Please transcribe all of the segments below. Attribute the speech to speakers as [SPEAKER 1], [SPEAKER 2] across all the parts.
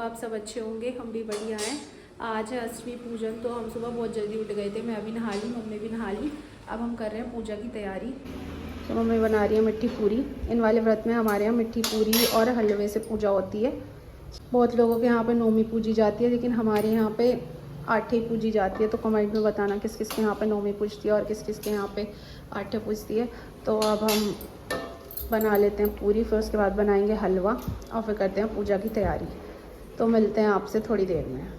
[SPEAKER 1] Hope आप सब अच्छे होंगे, हम भी बढ़िया हैं। आज है अष्टमी पूजन, तो हम सुबह बहुत जल्दी उठ गए थे। मैं अभी नहा ली, मम्मी भी नहा ली। अब हम कर रहे हैं पूजा की तैयारी। तो मम्मी बना रही है मिट्ठी पूरी। इन वाले व्रत में हमारे यहाँ मिट्ठी पूरी और हलवे से पूजा होती है। बहुत लोगों के यहाँ पे नौमी पूजी जाती है, लेकिन हमारे यहाँ पे आठे पूजी जाती है। तो कमेंट में बताना किस किस के यहाँ पे नौमी पूजती है और किस किस के यहाँ पे आठे पूजती है। तो अब हम बना लेते हैं पूरी, फिर उसके बाद बनाएंगे हलवा और फिर करते हैं पूजा की तैयारी। तो मिलते हैं आपसे थोड़ी देर में।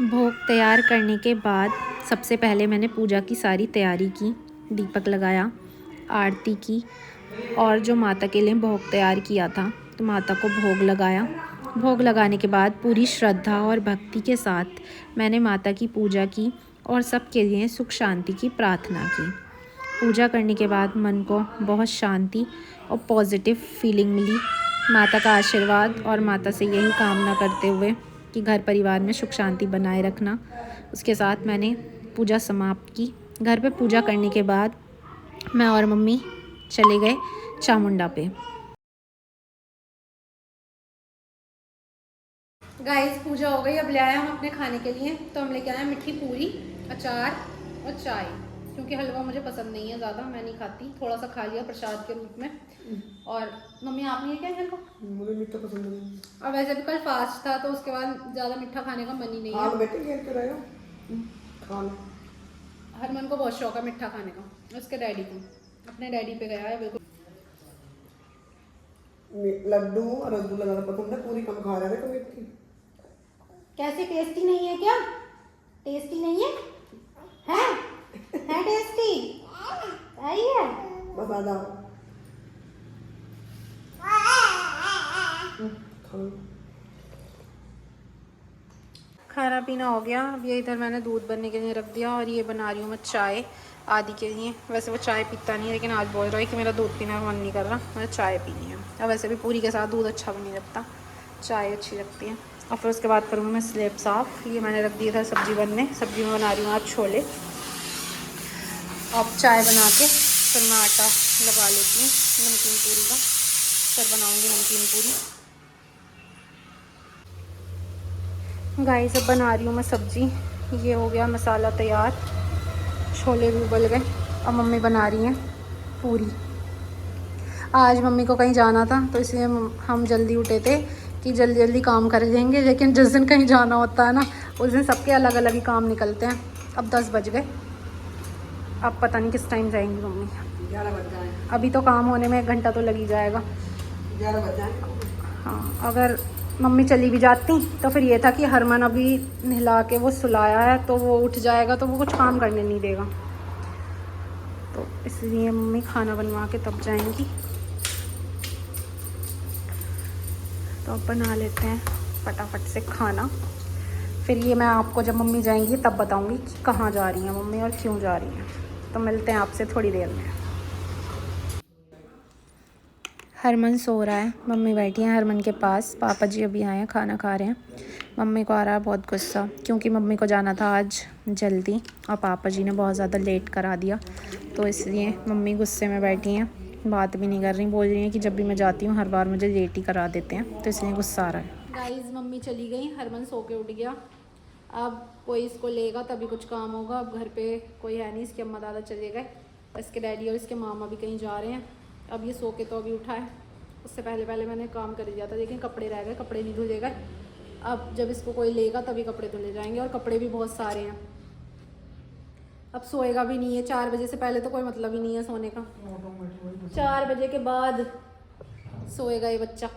[SPEAKER 1] भोग तैयार करने के बाद सबसे पहले मैंने पूजा की सारी तैयारी की, दीपक लगाया, आरती की और जो माता के लिए भोग तैयार किया था तो माता को भोग लगाया। भोग लगाने के बाद पूरी श्रद्धा और भक्ति के साथ मैंने माता की पूजा की और सबके लिए सुख शांति की प्रार्थना की। पूजा करने के बाद मन को बहुत शांति और पॉजिटिव फीलिंग मिली। माता का आशीर्वाद और माता से यही कामना करते हुए कि घर परिवार में सुख शांति बनाए रखना, उसके साथ मैंने पूजा समाप्त की। घर पे पूजा करने के बाद मैं और मम्मी चले गए चामुंडा पे। गाइस पूजा हो गई, अब ले आया हम अपने खाने के लिए। तो हम लेके आए मिट्ठी पूरी, अचार और चाय, क्योंकि हलवा मुझे पसंद नहीं है ज़्यादा, मैं नहीं खाती। थोड़ा सा खा लिया प्रसाद के रूप में। और मम्मी आप नहीं है क्या हलवा? मुझे मीठा पसंद नहीं। और वैसे भी कल फास्ट था, तो उसके बाद ज़्यादा मीठा खाने का मन ही नहीं है। बेटे घेर के रहो, खा लो। हरमन को बहुत शौक है मीठा खाने का, उसके डैडी को, अपने डैडी पे गया है बिल्कुल। लड्डू और रसगुल्ला ज़्यादा पसंद है, पूरी कम खा रहा है तो। कैसे, टेस्टी नहीं है क्या? टेस्टी नहीं है? है टेस्टी? आई है बस आ जाओ। खाना पीना हो गया। अब ये इधर मैंने दूध बनने के लिए रख दिया और ये बना रही हूँ मैं चाय आदि के लिए। वैसे वो चाय पीता नहीं है, लेकिन आज बोल रहा है कि मेरा दूध पीने का मन नहीं कर रहा, मुझे चाय पीनी है। और वैसे भी पूरी के साथ दूध अच्छा भी नहीं लगता, चाय अच्छी लगती है। और फिर उसके बाद करूँगी मैं स्लेब साफ़। ये मैंने रख दिया था सब्ज़ी बनने, सब्ज़ी में बना रही हूँ आज छोले। अब चाय बना के फिर मैं आटा लगा लेती हूँ नमकीन पूरी का, फिर बनाऊँगी नमकीन पूरी। गाइस अब बना रही हूँ मैं सब्ज़ी। ये हो गया मसाला तैयार, छोले भी उबल गए। अब मम्मी बना रही हैं पूरी। आज मम्मी को कहीं जाना था, तो इसलिए हम जल्दी उठे थे कि जल्दी जल्दी काम कर लेंगे। लेकिन जिस दिन कहीं जाना होता है ना, उस दिन सबके अलग अलग ही काम निकलते हैं। अब 10 बज गए, अब पता नहीं किस टाइम जाएंगी मम्मी। 11 बज जाए। अभी तो काम होने में 1 घंटा तो लग ही जाएगा। 11 बज जाए। हाँ, अगर मम्मी चली भी जाती तो फिर ये था कि हरमन अभी नहला के वो सुलाया है, तो वो उठ जाएगा तो वो कुछ काम करने नहीं देगा। तो इसलिए मम्मी खाना बनवा के तब जाएंगी। तो अब बना लेते हैं फटाफट से खाना। फिर ये मैं आपको जब मम्मी जाएंगी तब बताऊंगी कि कहाँ जा रही हैं मम्मी और क्यों जा रही हैं। तो मिलते हैं आपसे थोड़ी देर में। हरमन सो रहा है, मम्मी बैठी हैं हरमन के पास। पापा जी अभी आए हैं, खाना खा रहे हैं। मम्मी को आ रहा है बहुत गुस्सा, क्योंकि मम्मी को जाना था आज जल्दी और पापा जी ने बहुत ज़्यादा लेट करा दिया। तो इसलिए मम्मी गुस्से में बैठी हैं, बात भी नहीं कर रही। बोल रही हैं कि जब भी मैं जाती हूँ हर बार मुझे लेट ही करा देते हैं, तो इसलिए गुस्सा आ रहा है। गाइस मम्मी चली गई, हरमन सो के उठ गया। अब कोई इसको लेगा तभी कुछ काम होगा। अब घर पे कोई है नहीं, इसके अम्मा दादा चले गए, इसके डैडी और इसके मामा भी कहीं जा रहे हैं। अब ये सो के तो अभी उठा है, उससे पहले पहले मैंने काम कर दिया था, लेकिन कपड़े रह गए, कपड़े नहीं धुले गए। अब जब इसको कोई लेगा तभी कपड़े धुले जाएंगे, और कपड़े भी बहुत सारे हैं। अब सोएगा भी नहीं है, 4 बजे से पहले तो कोई मतलब ही नहीं है सोने का। 4 बजे के बाद सोएगा ये बच्चा।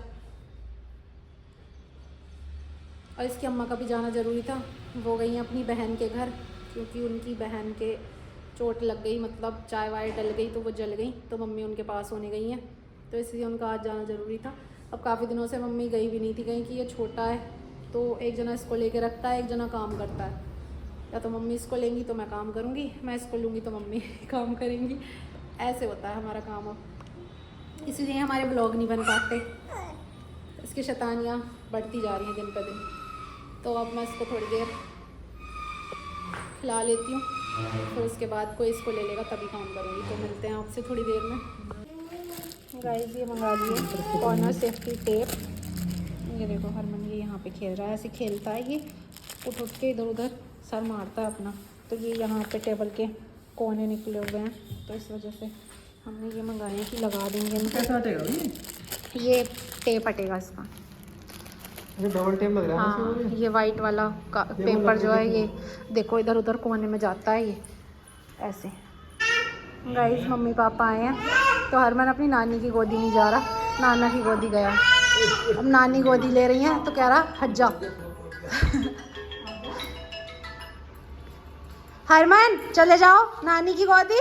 [SPEAKER 1] और इसकी अम्मा का भी जाना ज़रूरी था, वो गई हैं अपनी बहन के घर, क्योंकि उनकी बहन के चोट लग गई, मतलब चाय वाय डल गई तो वो जल गई, तो मम्मी उनके पास होने गई हैं, तो इसलिए उनका आज जाना ज़रूरी था। अब काफ़ी दिनों से मम्मी गई भी नहीं थी कहीं, कि ये छोटा है तो एक जना इसको लेके रखता है, एक जना काम करता है। या तो मम्मी इसको लेंगी तो मैं काम करूँगी, मैं इसको लूँगी तो मम्मी काम करेंगी, ऐसे होता है हमारा काम। अब इसलिए हमारे ब्लॉग नहीं बन पाते, इसकी शैतानियाँ बढ़ती जा रही हैं दिन पर दिन। तो अब मैं इसको थोड़ी देर खिला लेती हूँ, फिर उसके बाद कोई इसको ले लेगा तभी काम करूँगी। तो मिलते हैं आपसे थोड़ी देर में। गाइस ये मंगा लिए कॉर्नर सेफ्टी टेप, ये देखो हरमन ये यहाँ पे खेल रहा है, ऐसे खेलता है ये, उठ उठ के इधर उधर सर मारता है अपना। तो ये यहाँ पे टेबल के कोने निकले हुए हैं, तो इस वजह से हमने ये मंगाए कि लगा देंगे।
[SPEAKER 2] कैसा हटेगा
[SPEAKER 1] ये टेप हटेगा इसका,
[SPEAKER 2] डबल टेप लग रहा है।
[SPEAKER 1] हाँ ये वाइट वाला पेपर जो है ये देखो इधर उधर कोने में जाता है ये ऐसे। गाइस मम्मी पापा आए हैं, तो हरमन अपनी नानी की गोदी नहीं जा रहा, नाना की गोदी गया। अब नानी गोदी ले रही हैं तो कह रहा हट जा। हरमन चले जाओ नानी की गोदी।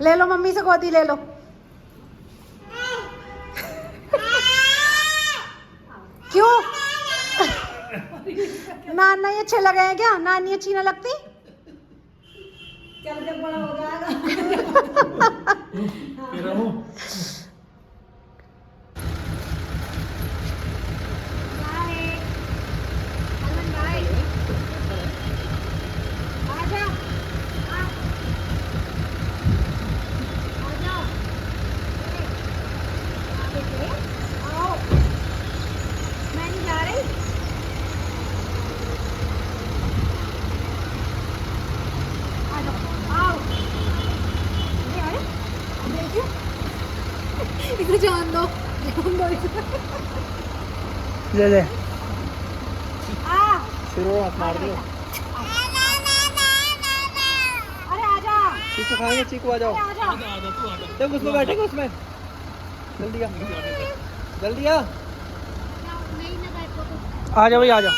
[SPEAKER 1] ले लो मम्मी से गोदी ले लो। क्यों नाना ये अच्छे लगे हैं क्या? नानी अच्छी ना लगती?
[SPEAKER 3] चल जब बड़ा हो जाएगा।
[SPEAKER 1] इसे जान दो
[SPEAKER 2] ले ले
[SPEAKER 1] आ
[SPEAKER 2] शुरू मत मार दियो।
[SPEAKER 1] अरे आजा
[SPEAKER 2] चीकू खाएंगे, चीकू आ जाओ।
[SPEAKER 1] आजा
[SPEAKER 2] जब उसमें बैठेंगे उसमें जल्दी आ, जल्दी आ। आ जा भाई आ जा।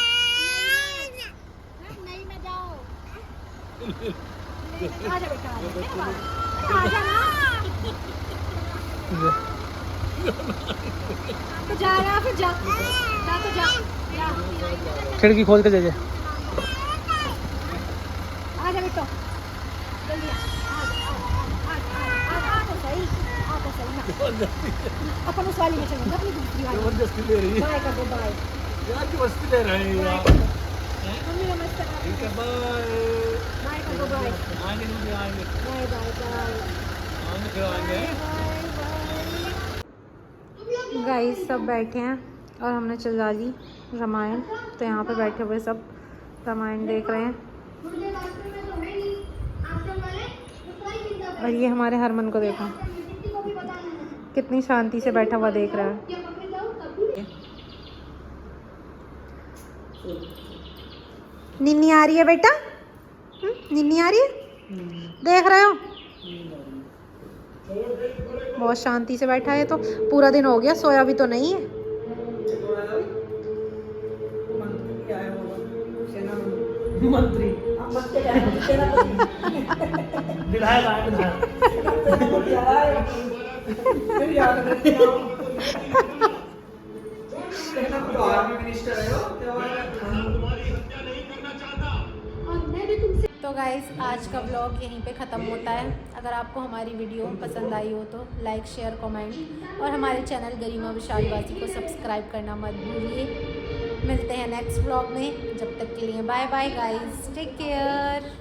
[SPEAKER 1] नहीं मैं जाओ आजा बेटा आजा ना। तो जा रहा फिर जा तो जा
[SPEAKER 2] खिड़की खोल के दे दे।
[SPEAKER 1] आजा बेटा जल्दी आ तो सही ना। अपन उस वाली में चलेंगे, अपनी दूसरी वाली।
[SPEAKER 2] जबरदस्ती ले रही है
[SPEAKER 1] बाय कर दो बाय।
[SPEAKER 2] यार, की मस्ती ले रहे हैं यार।
[SPEAKER 1] मम्मी नमस्ते
[SPEAKER 2] ठीक है बाय।
[SPEAKER 1] बाय कर दो बाय।
[SPEAKER 2] आएंगे नहीं आएंगे,
[SPEAKER 1] बाय बाय बाय
[SPEAKER 2] आएंगे फिर आएंगे।
[SPEAKER 1] गाइस सब बैठे हैं और हमने चला ली रामायण, तो यहाँ पे बैठे हुए सब रामायण देख रहे हैं। और ये हमारे हरमन को देखो कितनी शांति से बैठा हुआ देख रहा है। निन्नी आ रही है बेटा, निन्नी आ रही है, देख रहे हो बहुत शांति से बैठा है। तो पूरा दिन हो गया सोया भी तो नहीं है।
[SPEAKER 3] मंत्री
[SPEAKER 1] तो गाइस आज का व्लॉग यहीं पे ख़त्म होता है। अगर आपको हमारी वीडियो पसंद आई हो तो लाइक शेयर कमेंट और हमारे चैनल गरिमा विशालवासी को सब्सक्राइब करना मत भूलिए। मिलते हैं नेक्स्ट व्लॉग में, जब तक के लिए bye bye guys, take care.